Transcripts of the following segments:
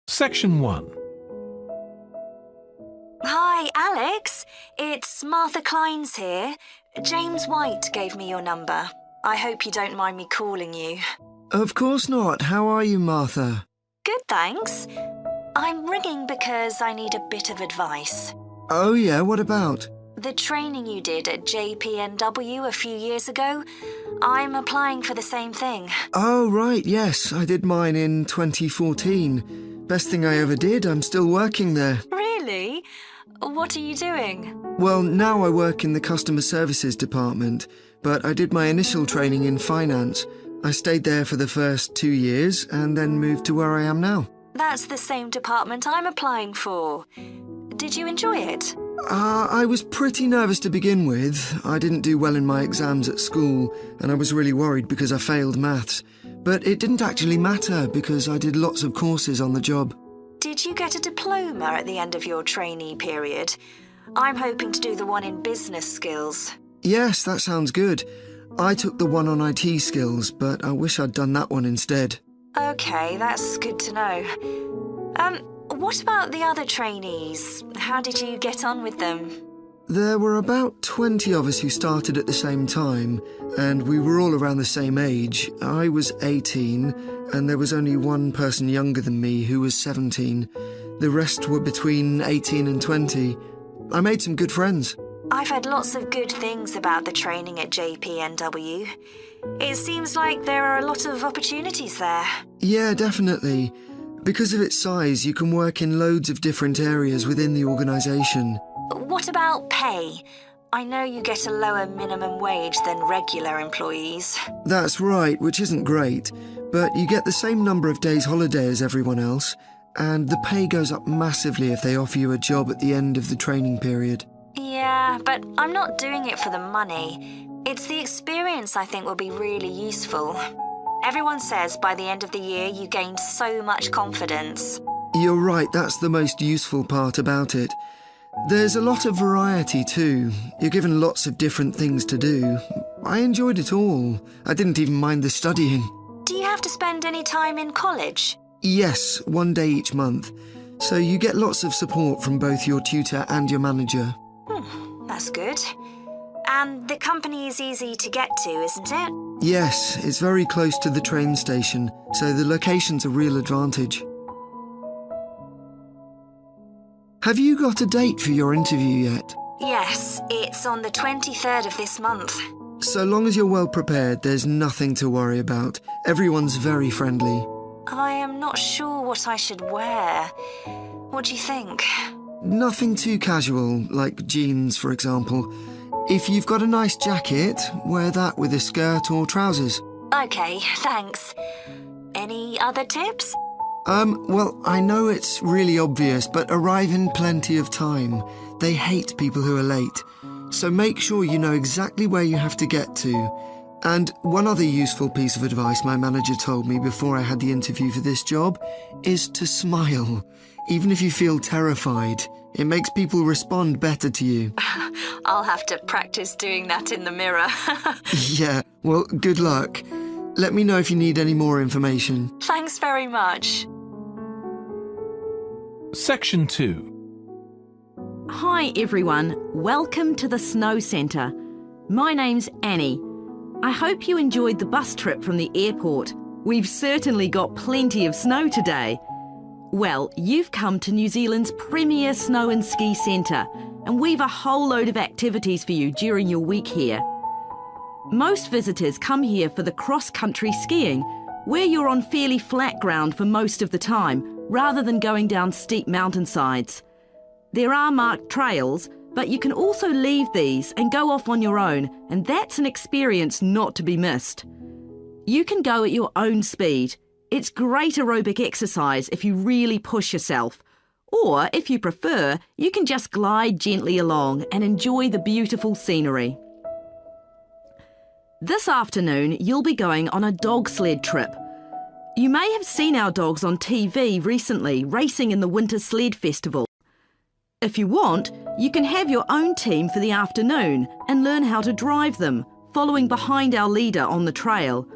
Section 1. Hi, Alex. It's Martha Clines here. James White gave me your number. I hope you don't mind me calling you. Of course not. How are you, Martha? Good, thanks. I'm ringing because I need a bit of advice. Oh yeah, what about? The training you did at JPNW a few years ago, I'm applying for the same thing. Oh right, yes, I did mine in 2014. Best thing I ever did, I'm still working there. Really? What are you doing? Well, now I work in the customer services department, but I did my initial training in finance. I stayed there for the first 2 years and then moved to where I am now. That's the same department I'm applying for. Did you enjoy it? I was pretty nervous to begin with. I didn't do well in my exams at school, and I was really worried because I failed maths. But it didn't actually matter because I did lots of courses on the job. Did you get a diploma at the end of your trainee period? I'm hoping to do the one in business skills. Yes, that sounds good. I took the one on IT skills, but I wish I'd done that one instead. Okay, that's good to know. What about the other trainees? How did you get on with them? There were about 20 of us who started at the same time, and we were all around the same age. I was 18, and there was only one person younger than me who was 17. The rest were between 18 and 20. I made some good friends. I've heard lots of good things about the training at JPNW. It seems like there are a lot of opportunities there. Yeah, definitely. Because of its size, you can work in loads of different areas within the organisation. What about pay? I know you get a lower minimum wage than regular employees. That's right, which isn't great, but you get the same number of days holiday as everyone else, and the pay goes up massively if they offer you a job at the end of the training period. Yeah, but I'm not doing it for the money. It's the experience I think will be really useful. Everyone says by the end of the year you gain so much confidence. You're right, that's the most useful part about it. There's a lot of variety too. You're given lots of different things to do. I enjoyed it all. I didn't even mind the studying. Do you have to spend any time in college? Yes, 1 day each month. So you get lots of support from both your tutor and your manager. That's good. And the company is easy to get to, isn't it? Yes, it's very close to the train station, so the location's a real advantage. Have you got a date for your interview yet? Yes, it's on the 23rd of this month. So long as you're well prepared, there's nothing to worry about. Everyone's very friendly. I am not sure what I should wear. What do you think? Nothing too casual, like jeans, for example. If you've got a nice jacket, wear that with a skirt or trousers. Okay, thanks. Any other tips? Well, I know it's really obvious, but arrive in plenty of time. They hate people who are late. So make sure you know exactly where you have to get to. And one other useful piece of advice my manager told me before I had the interview for this job is to smile. Even if you feel terrified, it makes people respond better to you. I'll have to practice doing that in the mirror. Yeah, well, good luck. Let me know if you need any more information. Thanks very much. Section 2. Hi everyone, welcome to the Snow Centre. My name's Annie. I hope you enjoyed the bus trip from the airport. We've certainly got plenty of snow today. Well, you've come to New Zealand's premier snow and ski centre, and we've a whole load of activities for you during your week here. Most visitors come here for the cross-country skiing, where you're on fairly flat ground for most of the time, rather than going down steep mountainsides. There are marked trails, but you can also leave these and go off on your own, and that's an experience not to be missed. You can go at your own speed. It's great aerobic exercise if you really push yourself. Or, if you prefer, you can just glide gently along and enjoy the beautiful scenery. This afternoon, you'll be going on a dog sled trip. You may have seen our dogs on TV recently, racing in the Winter Sled Festival. If you want, you can have your own team for the afternoon and learn how to drive them, following behind our leader on the trail.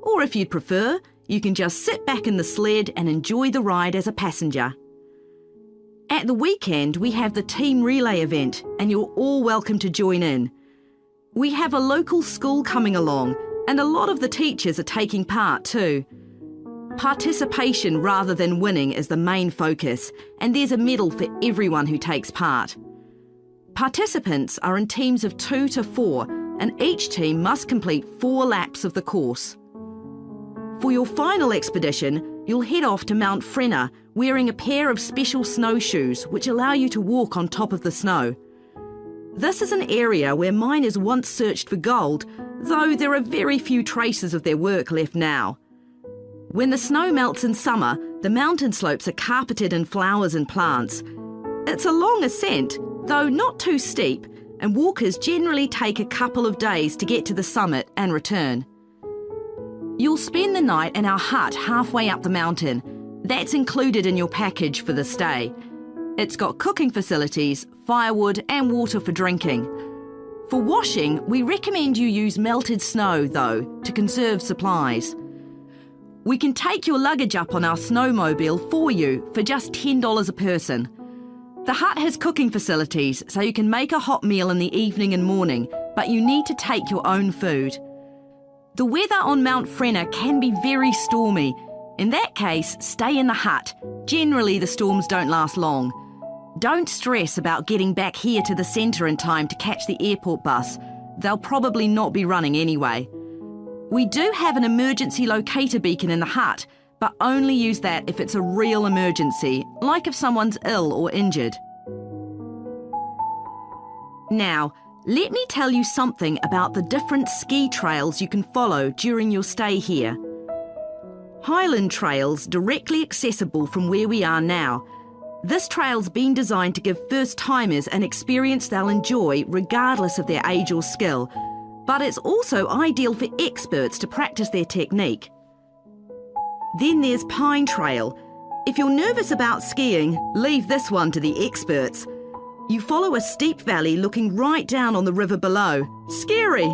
Or if you'd prefer, you can just sit back in the sled and enjoy the ride as a passenger. At the weekend, we have the team relay event, and you're all welcome to join in. We have a local school coming along, and a lot of the teachers are taking part too. Participation rather than winning is the main focus, and there's a medal for everyone who takes part. Participants are in teams of 2 to 4, and each team must complete 4 laps of the course. For your final expedition, you'll head off to Mount Frenna wearing a pair of special snowshoes which allow you to walk on top of the snow. This is an area where miners once searched for gold, though there are very few traces of their work left now. When the snow melts in summer, the mountain slopes are carpeted in flowers and plants. It's a long ascent, though not too steep, and walkers generally take a couple of days to get to the summit and return. You'll spend the night in our hut halfway up the mountain. That's included in your package for the stay. It's got cooking facilities, firewood and water for drinking. For washing, we recommend you use melted snow, though, to conserve supplies. We can take your luggage up on our snowmobile for you for just $10 a person. The hut has cooking facilities, so you can make a hot meal in the evening and morning, but you need to take your own food. The weather on Mount Frenna can be very stormy. In that case, stay in the hut. Generally, the storms don't last long. Don't stress about getting back here to the centre in time to catch the airport bus. They'll probably not be running anyway. We do have an emergency locator beacon in the hut, but only use that if it's a real emergency, like if someone's ill or injured. Now, let me tell you something about the different ski trails you can follow during your stay here. Highland Trail's directly accessible from where we are now. This trail's been designed to give first-timers an experience they'll enjoy regardless of their age or skill, but it's also ideal for experts to practice their technique. Then there's Pine Trail. If you're nervous about skiing, leave this one to the experts. You follow a steep valley looking right down on the river below. Scary!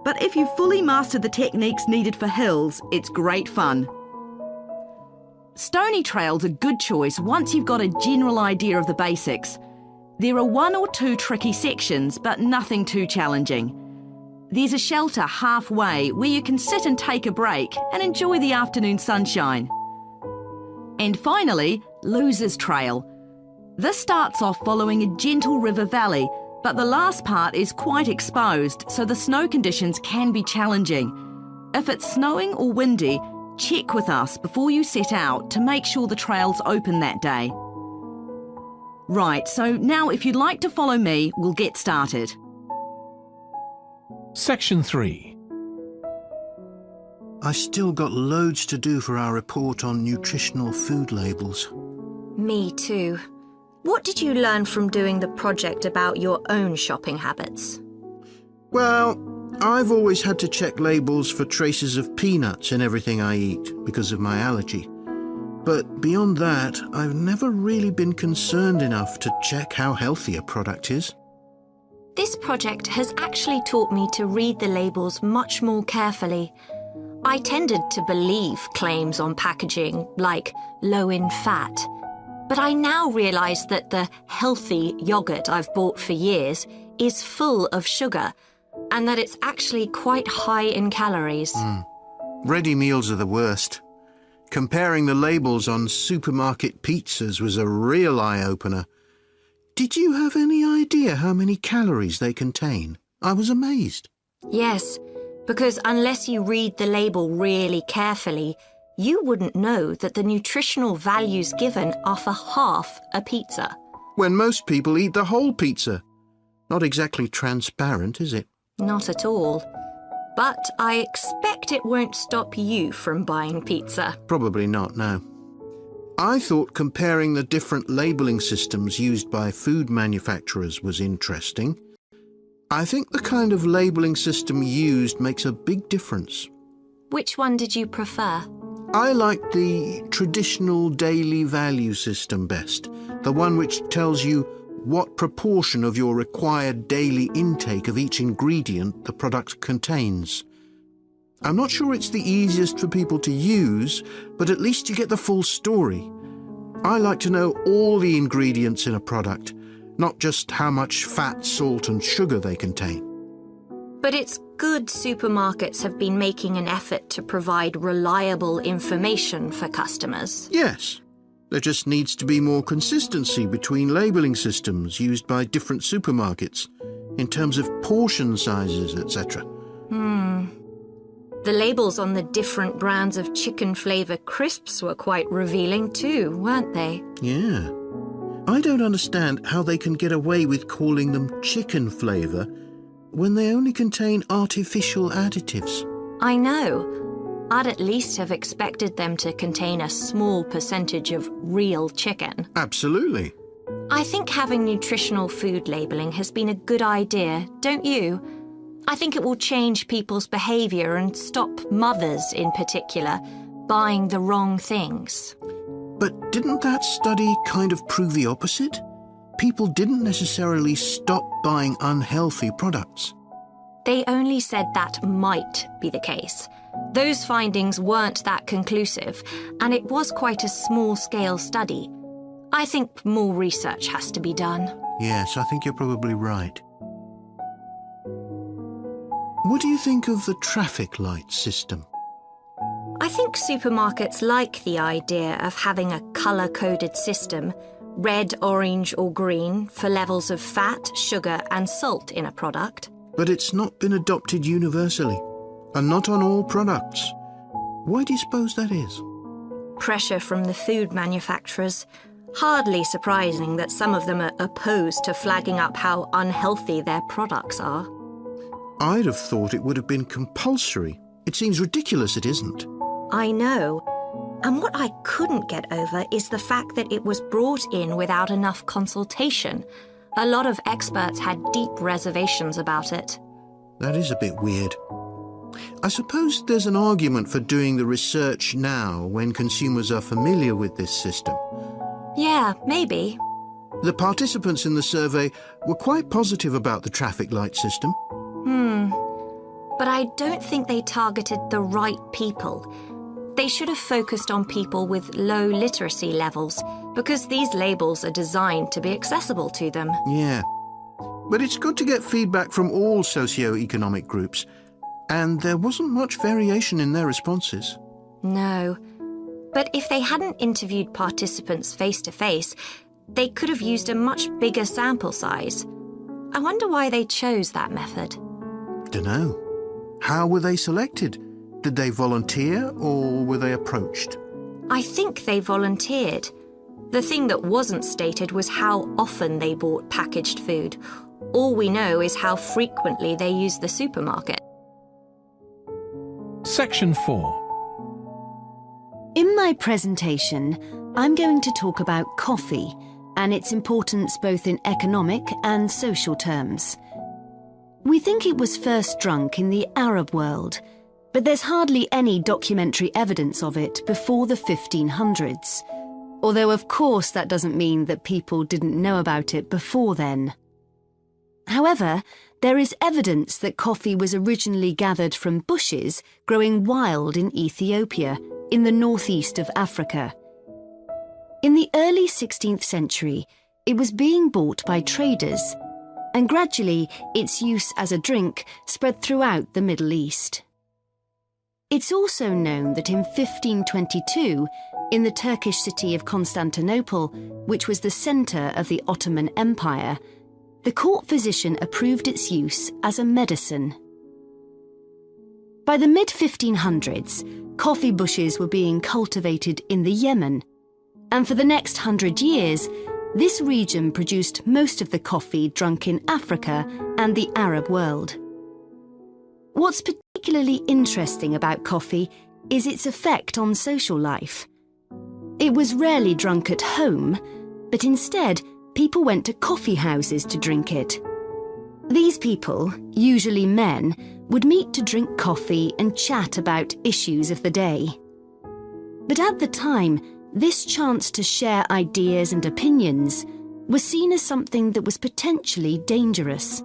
But if you've fully mastered the techniques needed for hills, it's great fun. Stony Trail's a good choice once you've got a general idea of the basics. There are 1 or 2 tricky sections, but nothing too challenging. There's a shelter halfway where you can sit and take a break and enjoy the afternoon sunshine. And finally, Losers Trail. This starts off following a gentle river valley, but the last part is quite exposed, so the snow conditions can be challenging. If it's snowing or windy, check with us before you set out to make sure the trail's open that day. Right, so now if you'd like to follow me, we'll get started. Section 3. I still got loads to do for our report on nutritional food labels. Me too. What did you learn from doing the project about your own shopping habits? Well, I've always had to check labels for traces of peanuts in everything I eat because of my allergy. But beyond that, I've never really been concerned enough to check how healthy a product is. This project has actually taught me to read the labels much more carefully. I tended to believe claims on packaging, like low in fat. But I now realise that the healthy yoghurt I've bought for years is full of sugar, and that it's actually quite high in calories. Ready meals are the worst. Comparing the labels on supermarket pizzas was a real eye-opener. Did you have any idea how many calories they contain? I was amazed. Yes, because unless you read the label really carefully, you wouldn't know that the nutritional values given are for half a pizza. When most people eat the whole pizza. Not exactly transparent, is it? Not at all. But I expect it won't stop you from buying pizza. Probably not, no. I thought comparing the different labelling systems used by food manufacturers was interesting. I think the kind of labelling system used makes a big difference. Which one did you prefer? I like the traditional daily value system best, the one which tells you what proportion of your required daily intake of each ingredient the product contains. I'm not sure it's the easiest for people to use, but at least you get the full story. I like to know all the ingredients in a product, not just how much fat, salt and sugar they contain. But it's good supermarkets have been making an effort to provide reliable information for customers. Yes, there just needs to be more consistency between labelling systems used by different supermarkets, in terms of portion sizes, etc. The labels on the different brands of chicken flavour crisps were quite revealing too, weren't they? Yeah. I don't understand how they can get away with calling them chicken flavour when they only contain artificial additives. I know. I'd at least have expected them to contain a small percentage of real chicken. Absolutely. I think having nutritional food labelling has been a good idea, don't you? I think it will change people's behaviour and stop mothers, in particular, buying the wrong things. But didn't that study kind of prove the opposite? People didn't necessarily stop buying unhealthy products. They only said that might be the case. Those findings weren't that conclusive, and it was quite a small-scale study. I think more research has to be done. Yes, I think you're probably right. What do you think of the traffic light system? I think supermarkets like the idea of having a colour-coded system, red, orange or green, for levels of fat, sugar and salt in a product. But it's not been adopted universally, and not on all products. Why do you suppose that is? Pressure from the food manufacturers. Hardly surprising that some of them are opposed to flagging up how unhealthy their products are. I'd have thought it would have been compulsory. It seems ridiculous it isn't. I know. And what I couldn't get over is the fact that it was brought in without enough consultation. A lot of experts had deep reservations about it. That is a bit weird. I suppose there's an argument for doing the research now when consumers are familiar with this system. Yeah, maybe. The participants in the survey were quite positive about the traffic light system. But I don't think they targeted the right people. They should have focused on people with low literacy levels, because these labels are designed to be accessible to them. Yeah. But it's good to get feedback from all socio-economic groups, and there wasn't much variation in their responses. No. But if they hadn't interviewed participants face-to-face, they could have used a much bigger sample size. I wonder why they chose that method. Dunno. How were they selected? Did they volunteer or were they approached? I think they volunteered. The thing that wasn't stated was how often they bought packaged food. All we know is how frequently they used the supermarket. Section 4. In my presentation, I'm going to talk about coffee and its importance both in economic and social terms. We think it was first drunk in the Arab world, but there's hardly any documentary evidence of it before the 1500s. Although, of course, that doesn't mean that people didn't know about it before then. However, there is evidence that coffee was originally gathered from bushes growing wild in Ethiopia, in the northeast of Africa. In the early 16th century, it was being bought by traders, and gradually its use as a drink spread throughout the Middle East. It's also known that in 1522, in the Turkish city of Constantinople, which was the centre of the Ottoman Empire, the court physician approved its use as a medicine. By the mid-1500s, coffee bushes were being cultivated in the Yemen, and for the next 100 years, this region produced most of the coffee drunk in Africa and the Arab world. What's particularly interesting about coffee is its effect on social life. It was rarely drunk at home, but instead people went to coffee houses to drink it. These people, usually men, would meet to drink coffee and chat about issues of the day. But at the time, this chance to share ideas and opinions was seen as something that was potentially dangerous.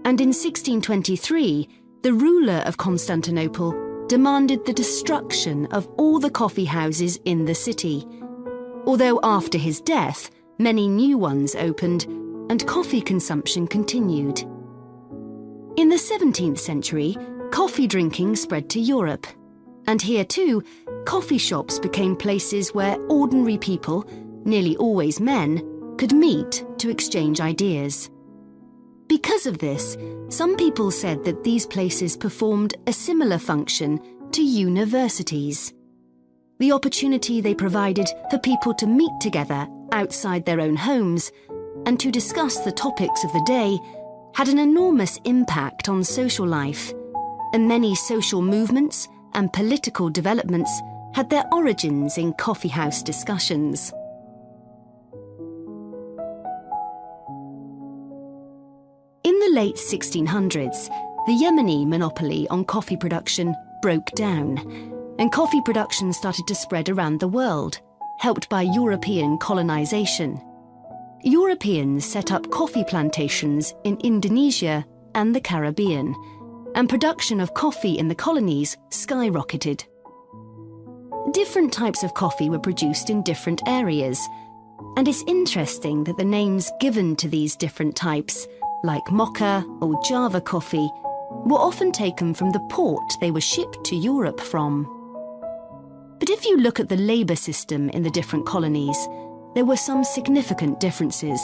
And in 1623, the ruler of Constantinople demanded the destruction of all the coffee houses in the city. Although after his death, many new ones opened and coffee consumption continued. In the 17th century, coffee drinking spread to Europe. And here too, coffee shops became places where ordinary people, nearly always men, could meet to exchange ideas. Because of this, some people said that these places performed a similar function to universities. The opportunity they provided for people to meet together outside their own homes and to discuss the topics of the day had an enormous impact on social life, and many social movements and political developments had their origins in coffeehouse discussions. In the late 1600s, the Yemeni monopoly on coffee production broke down, and coffee production started to spread around the world, helped by European colonization. Europeans set up coffee plantations in Indonesia and the Caribbean, and production of coffee in the colonies skyrocketed. Different types of coffee were produced in different areas, and it's interesting that the names given to these different types, like Mocha or Java coffee, were often taken from the port they were shipped to Europe from. But if you look at the labour system in the different colonies, there were some significant differences.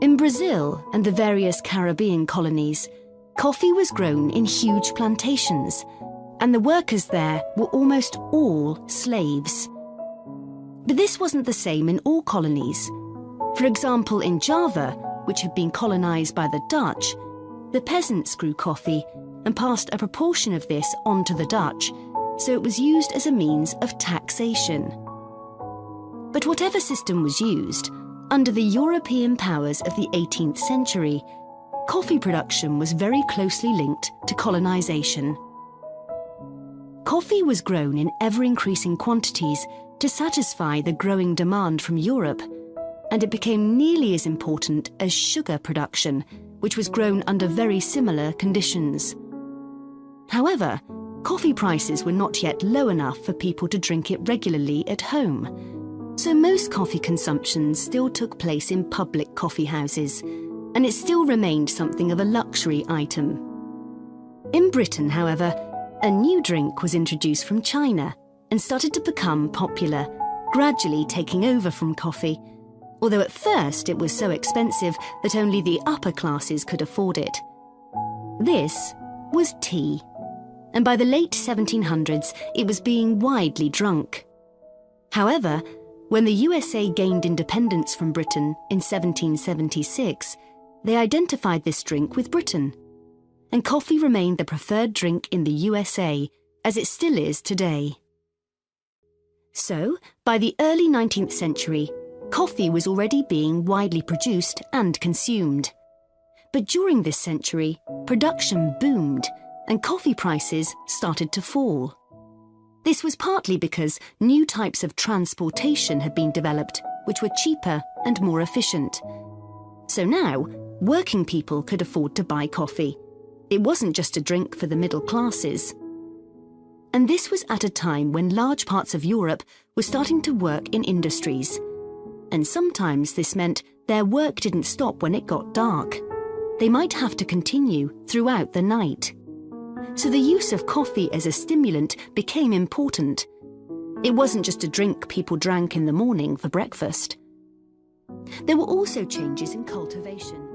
In Brazil and the various Caribbean colonies, coffee was grown in huge plantations, and the workers there were almost all slaves. But this wasn't the same in all colonies. For example, in Java, which had been colonised by the Dutch, the peasants grew coffee and passed a proportion of this on to the Dutch, so it was used as a means of taxation. But whatever system was used, under the European powers of the 18th century, coffee production was very closely linked to colonisation. Coffee was grown in ever-increasing quantities to satisfy the growing demand from Europe, and it became nearly as important as sugar production, which was grown under very similar conditions. However, coffee prices were not yet low enough for people to drink it regularly at home, so most coffee consumption still took place in public coffee houses, and it still remained something of a luxury item. In Britain, however, a new drink was introduced from China and started to become popular, gradually taking over from coffee, although at first it was so expensive that only the upper classes could afford it. This was tea, and by the late 1700s it was being widely drunk. However, when the USA gained independence from Britain in 1776, they identified this drink with Britain, and coffee remained the preferred drink in the USA, as it still is today. So, by the early 19th century, coffee was already being widely produced and consumed. But during this century, production boomed and coffee prices started to fall. This was partly because new types of transportation had been developed, which were cheaper and more efficient. So now, working people could afford to buy coffee. It wasn't just a drink for the middle classes. And this was at a time when large parts of Europe were starting to work in industries. And sometimes this meant their work didn't stop when it got dark. They might have to continue throughout the night. So the use of coffee as a stimulant became important. It wasn't just a drink people drank in the morning for breakfast. There were also changes in cultivation.